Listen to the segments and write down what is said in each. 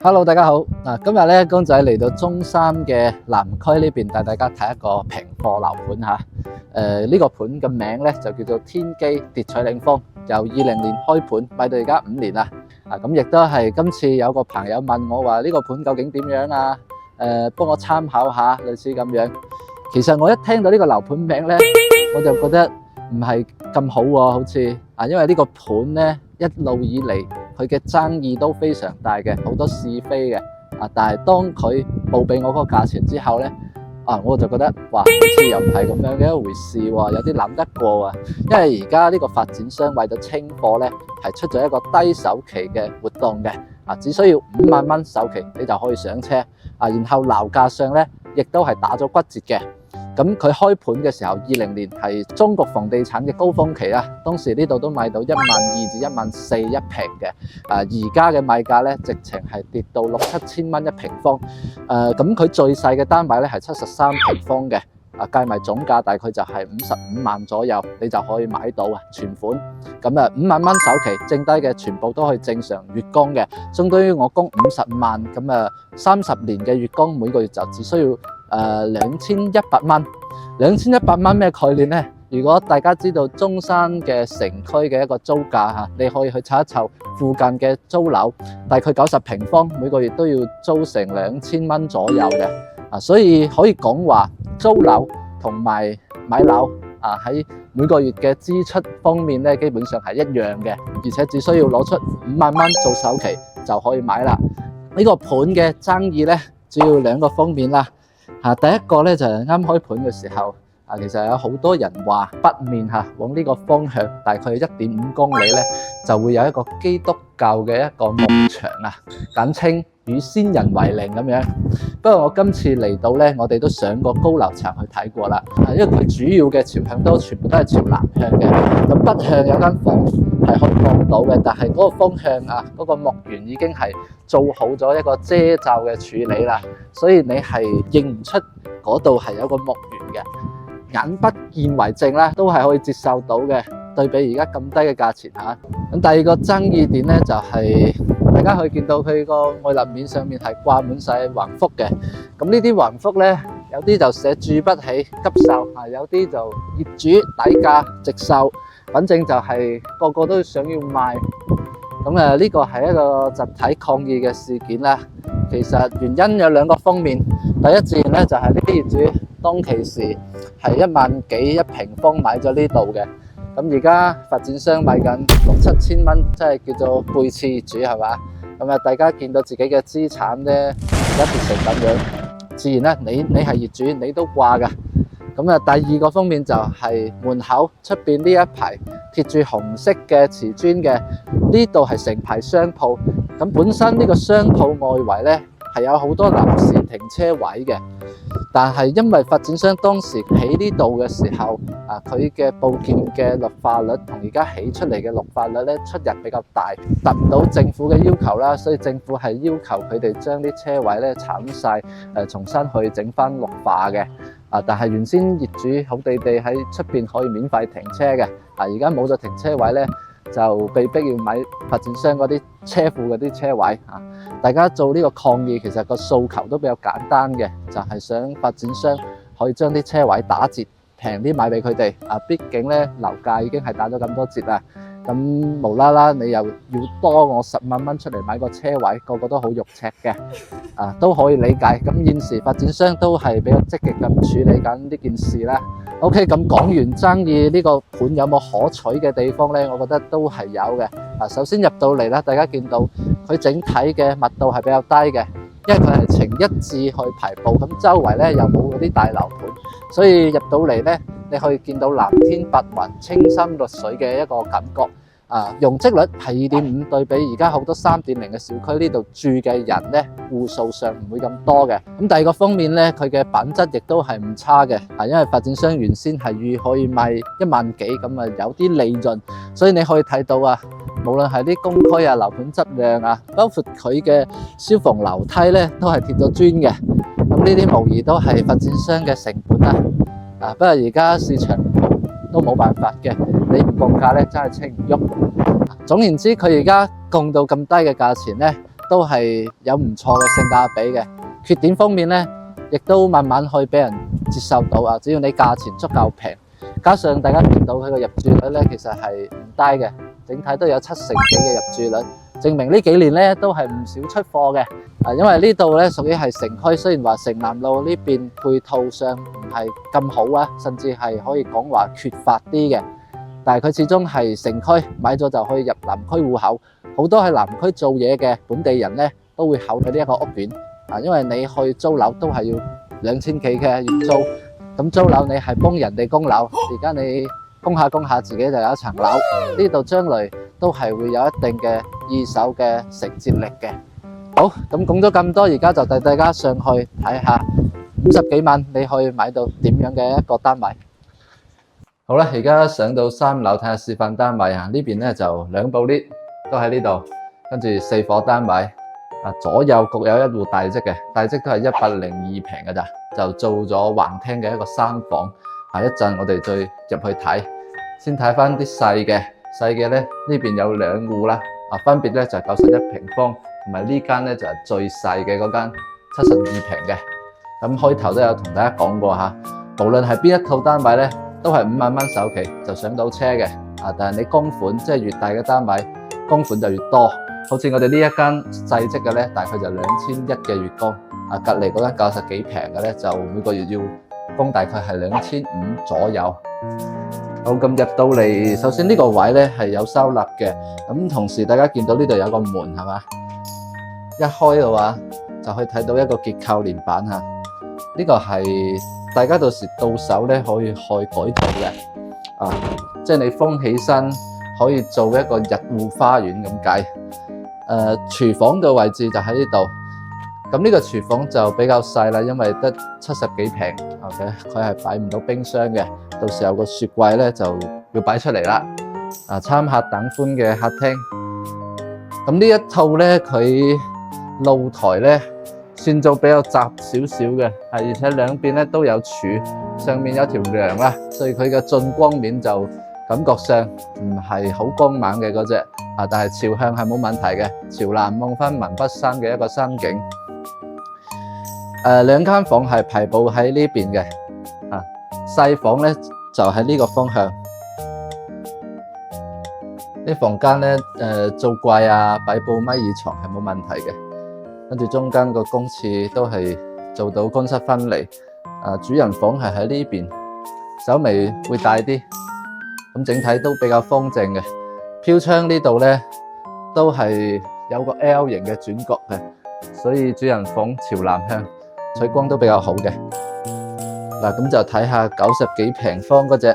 Hello，大家好。今日咧，公仔嚟到中山嘅南區呢邊，帶大家睇一個平貨樓盤嚇。呢個盤嘅名咧就叫做天基蝶翠嶺峰，由20年開盤，賣到而家5年啦。咁亦都係今次有個朋友問我話呢個盤究竟點樣啊？幫我參考下，類似咁樣。其實我一聽到呢個樓盤名咧，我就覺得唔係咁好喎，好似因為呢個盤咧一路以嚟佢嘅爭議都非常大嘅，好多是非嘅。但係當佢報俾我嗰個價錢之後咧，我就覺得哇，好似又唔係咁樣嘅一回事喎，有啲諗得過啊。因為而家呢個發展商為咗清貨咧，係出咗一個低首期嘅活動嘅，只需要5萬蚊首期你就可以上車，然後樓價上咧亦都係打咗骨折嘅。咁佢開盤嘅時候，20年係中國房地產嘅高峰期啦，當時呢度都賣到12000至14000一平嘅，而家嘅賣價咧直情係跌到6、7千蚊一平方，咁佢最細嘅單位咧係73平方嘅，計埋總價大概就係55萬左右，你就可以買到全款。咁5萬蚊首期，剩低嘅全部都可以正常月供嘅，相當於我供50萬，咁30年嘅月供每個月就只需要2100蚊。2100蚊咩概念呢？如果大家知道中山嘅城區嘅一個租價，你可以去查一查附近嘅租樓，大概90平方，每個月都要租成2000蚊左右嘅。所以可以講話租樓同埋買樓喺每個月嘅支出方面咧，基本上係一樣嘅，而且只需要攞出5萬蚊做首期就可以買啦。呢個盤嘅爭議咧，主要2個方面啦。第一個咧就係啱開盤嘅時候，其實有好多人話北面往呢個方向大概1.5公里咧，就會有一個基督教嘅一個墓場簡稱與先人為靈咁樣。不過我今次嚟到咧，我哋都上過高樓層去睇過啦，因為佢主要嘅朝向都全部都係朝南向嘅，咁北向有間房係可以望到嘅，但係嗰個方向嗰個墓園已經係做好咗一個遮罩嘅處理啦，所以你係認唔出嗰度係有個墓園嘅，眼不見為淨啦，都係可以接受到嘅。對比而家咁低嘅價錢咁第二個爭議點咧就係大家可以見到佢個外立面上面係掛滿晒橫幅嘅，咁呢啲橫幅咧有啲就寫住不起急售，有啲就業主底價直售，反正就係個個都想要賣。咁呢個係一個集體抗議嘅事件啦。其實原因有2個方面，第一自然咧就係呢啲業主當其時係1萬幾一平方買咗呢度嘅，咁而家發展商賣緊6、7千蚊，即係叫做背刺業主係嘛？咁大家見到自己嘅資產咧而家跌成咁樣，自然咧你係業主你都掛㗎。咁第二個方面就係門口出邊呢一排貼住紅色嘅瓷磚嘅，呢度係成排商鋪，咁本身呢個商鋪外圍咧係有好多臨時停車位嘅，但係因為發展商當時起呢度嘅時候，佢嘅報建嘅綠化率同而家起出嚟嘅綠化率咧出入比較大，達唔到政府嘅要求啦，所以政府係要求佢哋將啲車位咧鏟晒，重新去整翻綠化嘅。但係原先業主好地地喺出邊可以免費停車嘅，而家冇咗停車位咧，就被逼要買發展商嗰啲車庫嗰啲車位。大家做呢個抗議，其實個訴求都比較簡單嘅，就係想發展商可以將啲車位打折平啲賣俾佢哋。畢竟咧樓價已經係打咗咁多折啦，咁無啦啦你又要多我10萬蚊出嚟買個車位，個個都好肉赤嘅，都可以理解。咁現時發展商都係比較積極咁處理緊呢件事啦。OK， 咁講完爭議呢個盤有冇可取嘅地方呢？我覺得都係有嘅。首先入到嚟啦，大家見到佢整體嘅密度係比較低嘅，因為佢係呈一字去排布，咁周圍咧又冇嗰啲大樓盤，所以入到嚟咧，你可以見到藍天白雲、清新綠水嘅一個感覺。容積率係2.5，對比而家好多3.0嘅小區，呢度住嘅人咧戶數上唔會咁多嘅。咁第二個方面咧，佢嘅品質亦都係唔差嘅。因為發展商原先係預可以賣1萬幾，咁有啲利潤，所以你可以睇到無論係啲公區樓盤質量包括佢嘅消防樓梯咧，都係貼咗磚嘅。咁呢啲無疑都係發展商嘅成本啦。不過而家市場都冇辦法嘅，你唔降價咧真係清唔喐。總言之，佢而家降到咁低嘅價錢咧，都係有唔錯嘅性價比嘅。缺點方面咧，亦都慢慢可以俾人接受到啊。只要你價錢足夠平，加上大家見到佢個入住率咧，其實係唔低嘅，整體都有7成幾嘅入住率，證明呢幾年咧都係唔少出貨嘅。因為呢度咧屬於係城區，雖然話城南路呢邊配套上唔係咁好啊，甚至係可以講話缺乏啲嘅，但係佢始終係城區，買咗就可以入南區戶口。好多喺南區做嘢嘅本地人咧都會考慮呢一個屋苑啊，因為你去租樓都係要2000幾嘅月租，咁租樓你係幫人哋供樓，而家你供下自己就有一層樓，呢度將來都係會有一定嘅二手嘅承接力嘅。好，咁講咗咁多，而家就帶大家上去睇下50幾萬你可以買到點樣嘅一個單位。好啦，而家上到3樓睇下示範單位啊，呢邊咧就2部 lift 都喺呢度，跟住4伙單位啊，左右各有一戶大積嘅，大積都係102平嘅咋，就做咗橫廳嘅一個3房啊。一陣我哋再入去睇，先睇翻啲細嘅咧，呢邊有2戶啦啊，分別咧就係91平方，同埋呢間咧就係最細嘅嗰間72平嘅。咁開頭都有同大家講過嚇，無論係邊一套單位咧，都係5萬蚊首期就上到車嘅啊。但係你供款即係越大嘅單位，供款就越多。好似我哋呢一間細積嘅咧，大概就2100嘅月供啊。隔離嗰間90幾平嘅咧，就每個月要供大概係2500左右。好，咁入到嚟，首先呢個位咧係有收納嘅，咁同時大家見到呢度有個門係嘛？一開嘅話就可以睇到一個結構連板嚇，呢個係大家到時到手咧可以改造嘅啊，即係你封起身可以做一個日戶花園咁解。廚房嘅位置就喺呢度，咁呢個廚房就比較細啦，因為得70幾平，OK，佢係擺唔到冰箱嘅，到時候個雪櫃咧就要擺出嚟啦。啊，餐客等寬嘅客廳，咁呢一套咧佢露台咧算做比較窄少少嘅，而且兩邊咧都有柱，上面有條梁啦，所以佢嘅進光面就感覺上唔係好光猛嘅嗰隻啊，但係朝向係冇問題嘅，朝南望翻文北山嘅一個山景。兩間房係排布喺呢邊嘅，啊細房咧就喺呢個方向。啲房間咧做櫃啊、擺布咪椅床係冇問題嘅，跟住中間個公廁都係做到乾濕分離。主人房係喺呢邊，稍微會大啲，咁整體都比較方正嘅。飄窗呢度咧都係有個 L 型嘅轉角嘅，所以主人房朝南向，採光都比較好嘅。嗱，咁就睇下90幾平方嗰隻。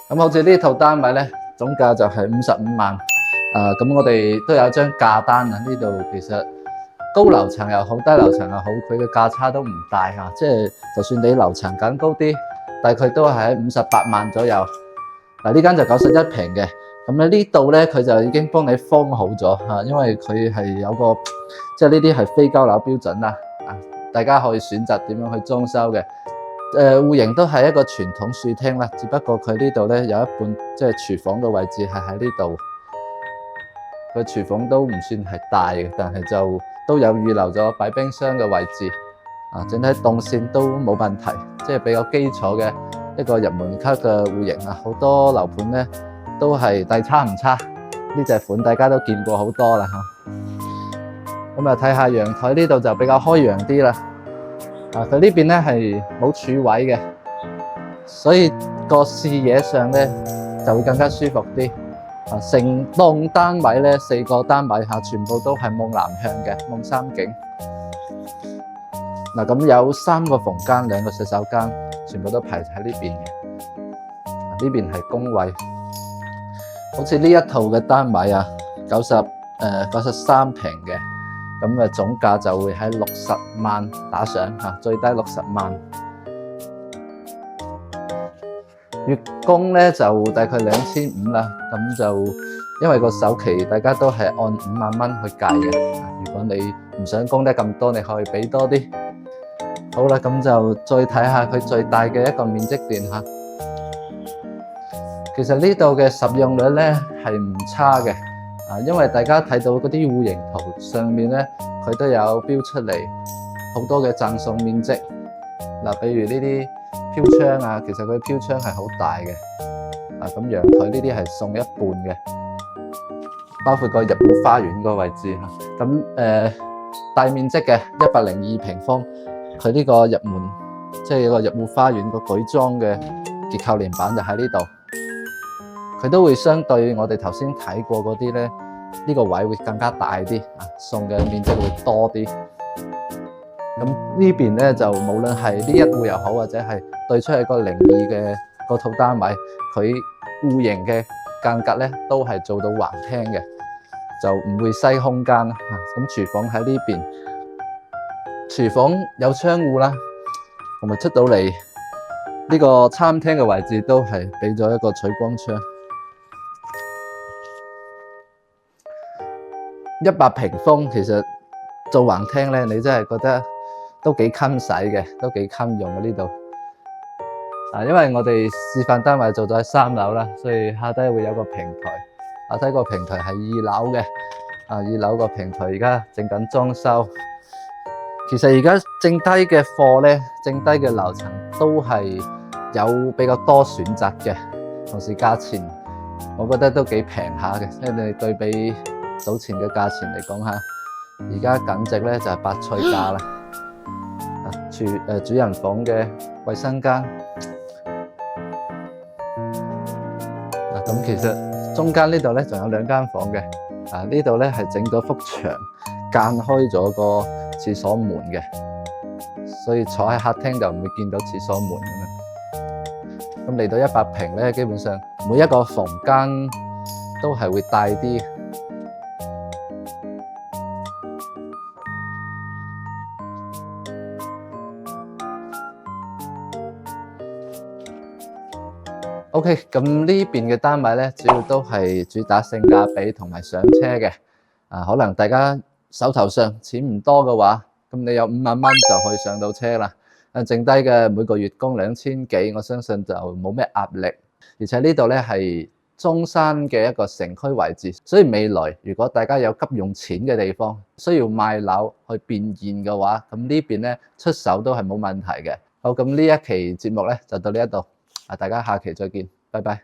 咁好似呢套單位咧，總價就係55萬。咁我哋都有張價單啊。呢度其實高樓層又好，低樓層又好，佢嘅價差都唔大啊。即係就算你樓層揀高啲，大概都係喺58萬左右。嗱，呢間就91平嘅。咁咧呢度咧，佢就已經幫你封好咗嚇，因為佢係有個即係呢啲係非交樓標準啦。大家可以選擇點樣去裝修嘅。戶型都係一個傳統樹廳啦，只不過佢呢度咧有一半即係廚房嘅位置係喺呢度。個廚房都唔算係大嘅，但係就都有預留咗擺冰箱嘅位置。整體動線都冇問題，即係比較基礎嘅一個入門級嘅戶型啊。好多樓盤咧都係大差唔差，呢隻款大家都見過好多啦嚇。咁啊睇下陽台呢度就比較開揚啲啦。佢呢邊咧係冇柱位嘅，所以個視野上咧就會更加舒服啲。成棟單位咧4個單位嚇，全部都係望南向嘅，望山景。嗱，咁有3個房間，2個洗手間，全部都排喺呢邊嘅。呢邊係公位，好似呢一套嘅單位啊，93平嘅。咁總價就會喺60萬打上嚇，最低60萬。月供咧就大概2500啦，咁就因為個首期大家都係按5萬蚊去計嘅。如果你唔想供得咁多，你可以俾多啲。好啦，咁就再睇下佢最大嘅一個面積段嚇。其實呢度嘅實用率咧係唔差嘅。因為大家睇到嗰啲戶型圖上面咧，佢都有標出嚟好多嘅贈送面積。嗱，比如呢啲飄窗啊，其實佢飄窗係好大嘅。咁陽台呢啲係送一半嘅，包括個入戶花園個位置嚇。咁大面積嘅102平方，佢呢個入門即係個入戶花園個舉裝嘅結構連板就喺呢度。佢都會相對我哋頭先睇過嗰啲咧，呢個位會更加大啲啊，送嘅面積會多啲。咁呢邊咧就無論係呢一戶又好，或者係對出去個02嘅嗰套單位，佢戶型嘅間隔咧都係做到橫廳嘅，就唔會篩空間啦。咁廚房喺呢邊，廚房有窗戶啦，同埋出到嚟呢個餐廳嘅位置都係俾咗一個取光窗。100平方其實做橫廳咧，你真係覺得都幾襟使嘅，都幾襟用嘅呢度。因為我哋示範單位做咗喺3樓啦，所以下低會有個平台。下低個平台係2樓嘅，2樓個平台而家正緊裝修。其實而家剩低嘅貨咧，剩低嘅樓層都係有比較多選擇嘅，同時價錢我覺得都幾平下嘅，即係你對比早前嘅價錢嚟講下，而家簡直咧就係百菜價啦。主人房嘅衛生間，咁其實中間呢度咧仲有2間房嘅，呢度咧係整咗幅牆間開咗個廁所門嘅，所以坐喺客廳就唔會見到廁所門咁樣。咁嚟到100平咧，基本上每一個房間都係會大啲。OK， 咁呢邊嘅單位咧，主要都係主打性價比同埋上車嘅。可能大家手頭上錢唔多嘅話，咁你有5萬蚊就可以上到車啦。剩低嘅每個月供2000幾，我相信就冇咩壓力。而且呢度咧係中山嘅一個城區位置，所以未來如果大家有急用錢嘅地方，需要賣樓去變現嘅話，咁呢邊咧出手都係冇問題嘅。好，咁呢一期節目咧就到呢一度。大家下期再見，拜拜。